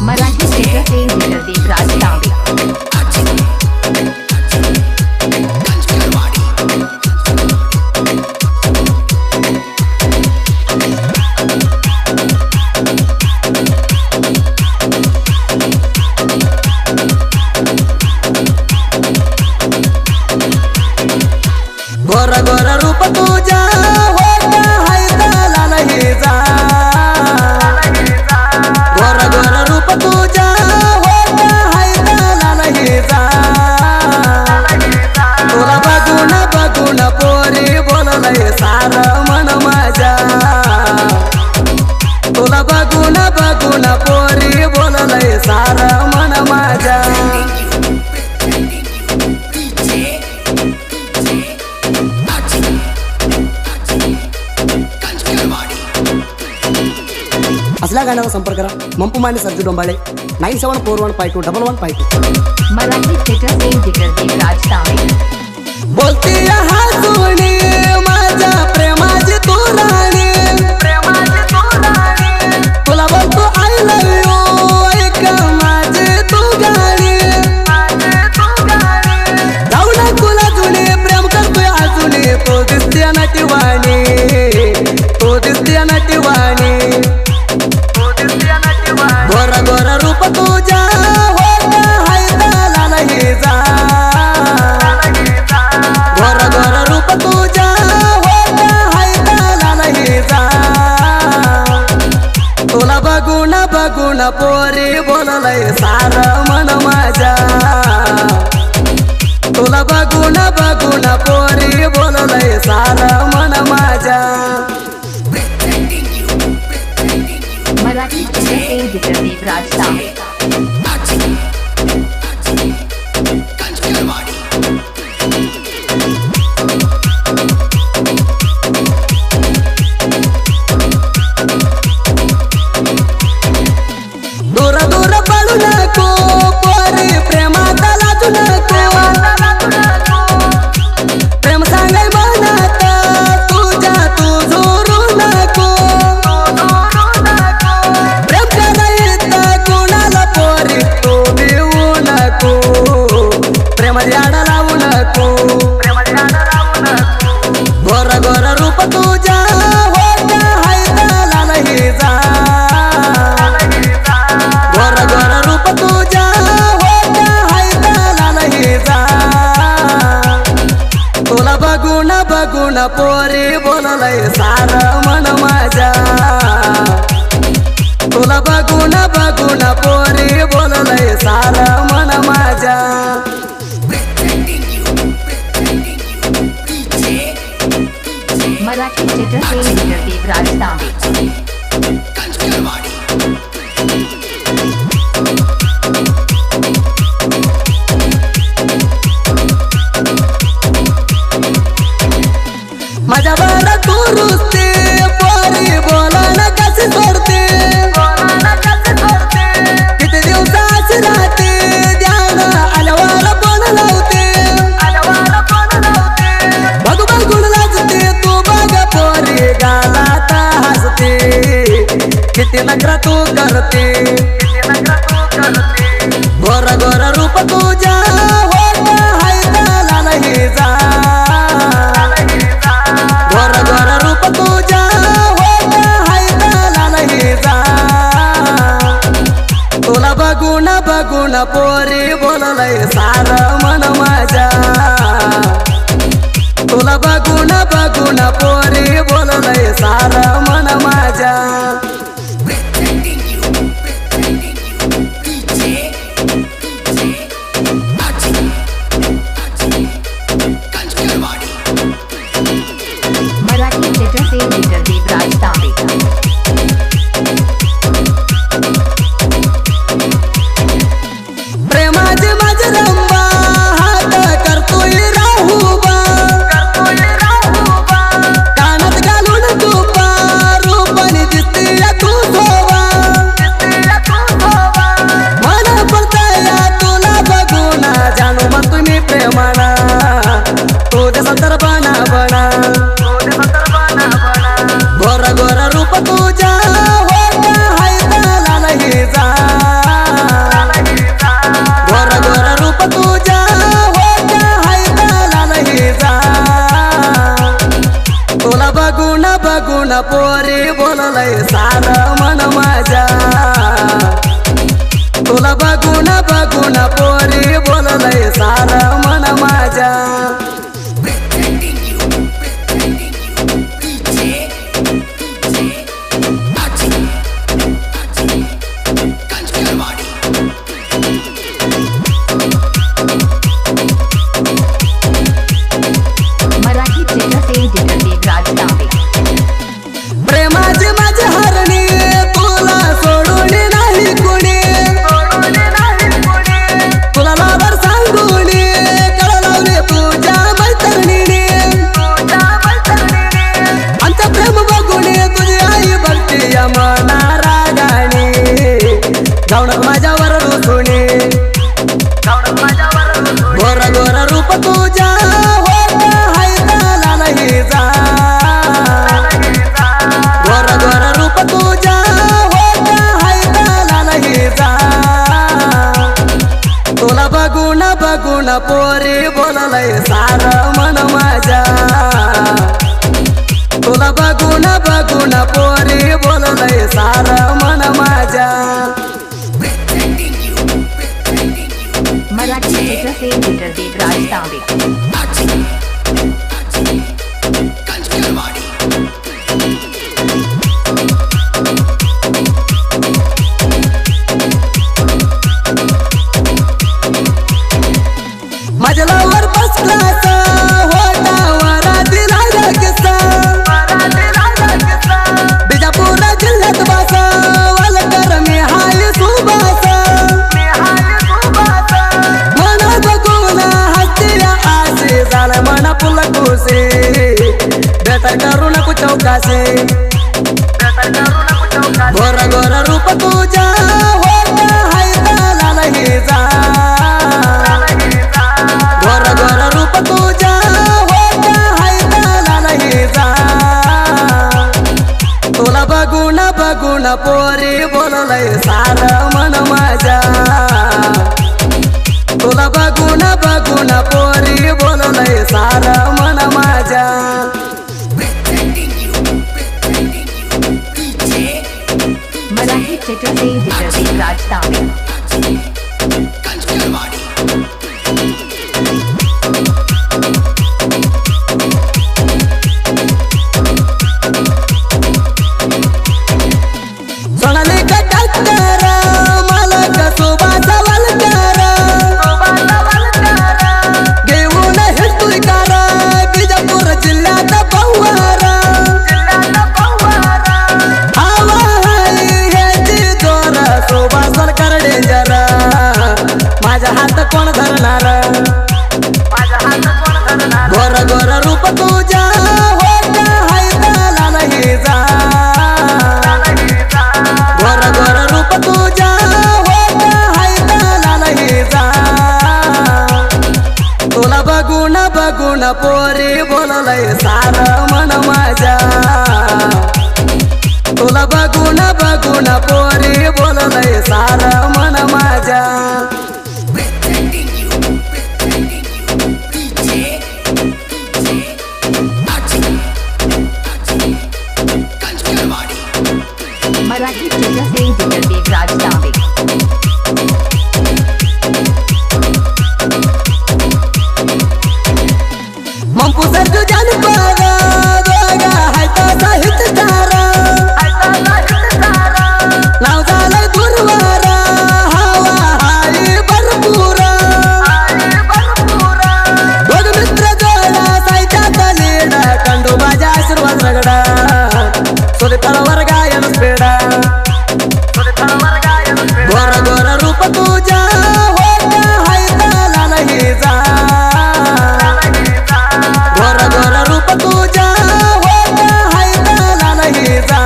Marathi theatre से देवराज तांबे। गोरा गोरा रूप तुझा होता है लाल हिजा, गोरा गोरा रूप तुझा होता है लाल हिजा। तुला बघून बघून पोरी बोललंय सार मन माझ्या, तुला बघून बघून पोरी बोललंय सार मन माझ्या। असल्या गाण्यावर संपर्क करा मंपू माने सर्जू डोंबाळे 9741521152। मराठी थिएटर से देवराज तांबे। बोलती हसून माझ्या प्रेमाची तू राणी, तुला बोलतो आय लव्ह यू ऐक माझी तू गाणी। जाऊ ना तुला जुने प्रेम करतोय अजून, तो दिसते नटीवाणी, तो दिसते नटीवाणी। गोरा गोरा रूप तुझा होता है लाल हिजा, गोरा गोरा रूप तुझा होता है लाल हिजा। तुला बघून बघून पोरी बोललंय सार मन माझ्या, तुला बघून बघून पोरी बोललंय सार मन माझ्या। मराठी थिएटर से देवराज तांबे। दूर दूर पडू नको पोरी प्रेमात लाजू नको, प्रेम सांगाय मनात तुझ्या तू झोरू नको। प्रेम करायचं कोणाला पोरी तू भिवू नको, प्रेमात याड लावू नको। गोरा गोरा रूप तुझ्या होता है लाल हिजा, गोरा गोरा रूप तुझा होता है लाल हिजा। तुला बघून बघून पोरी बोललंय सार मन माझ्या, तुला बघून बघून पोरी बोललंय सार मन माझ्या। मराठी थिएटर से देवराज तांबे। माझ्या बाळा तू रुसते पोरी बोलायला कशी सोडते, किती दिवसाची राहते ध्यान आल्यावर पण लावते। बघू बघून लाजते तू बघ पोरी गालात हसते, किती नखरा तू करते। गोरा गोरा रूप तुझा होता है लाल हिजा, गोरा गोरा रूप तुझा होता है लाल हिजा। तुला बघून बघून पोरी बोललंय सार मन माझ्या, तुला बघून बघून पोरी बोललंय सार मन माझ्या। मराठी थिएटर से देवराज तांबे। प्रेमाचे माझे रंबा हात करतोय राहुबा, कानात घालून तुपा रूपाने दिसते मन माझ्या तुला बघून बघून पोरी बोललंय सार मन माझ्या मराठी चित्रसे एडिटर देवराज तांबे प्रेमाची माझी हरणी तुला सोडून नाही कुणी तुला लावर सांगून कळवले तुझ्या मैत्रिणीने आमचं प्रेम बघून तुझी आई बघते या मना रागाने जाऊन माझ्यावर रुसूने गोर गोर रूप तुझ्या होत हाय लालही जा गोर गोर रूप तुझ्या होत हाय लालही जा तुला बघून बघून पोरी बोललंय सार मन माझ्या तुला बघून बघून पोरी बोललंय सार मन माझ्या मराठी चित्रसे एडिटर देवराज तांबे माझ्या लावर बसला होटावर दिला किस्सा बिजापूर जिल्ह्यात बसा वालकर मी हाय सुबासा मन बघून हसतिया आसे झालं मन पुलकुसे बेटर करू नको चौकासे गोर गोर रूप तुझ्या होत हाय लालही जा गोर गोर रूप तुझ्या होत हाय लालही जा तुला बघून बघून पोरी बोललंय सार मन माझ्या तुला बघून बघून पोरी बोललंय सार मन माझ्या मराठी चित्रसे एडिटर देवराज तांबे सोनाली कटाकर मालक सुभाष वालकर घेऊन हिरतुय कार बिजापूर जिल्ह्यात पवार हवा हाय ह्याची जोर सुभाष वालकर डेंजर माझा हात कोण धरणार गोर गोर रूप तुझ्या होत हाय लालही जा गोर गोर रूप तुझ्या होत हाय लालही जा तुला बघून बघून पोरी बोललंय सार मन माझ्या तुला बघून बघून पोरी बोललंय सार मन माझ्या मराठी चित्रसे एडिटर देवराज तांबे मंपू सर जानपर दोघा हाय साहित्यकार नाव झालंय दुर्वार हवा हाय भरपूर दोघ मित्र जोडा साहित्यात लीड कंडू माझ्या आशीर्वाद रगडा सुरतळवर गायन पेडा गोर गोर रूप तुझ्या होत हाय लालही जा गोर गोर रूप तुझ्या होत हाय लालही जा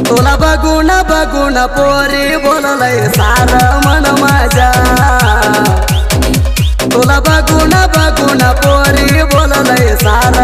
तुला बघून बघून पोरी बोललंय सार मन माझ्या तुला बघून बघून पोरी बोललंय सार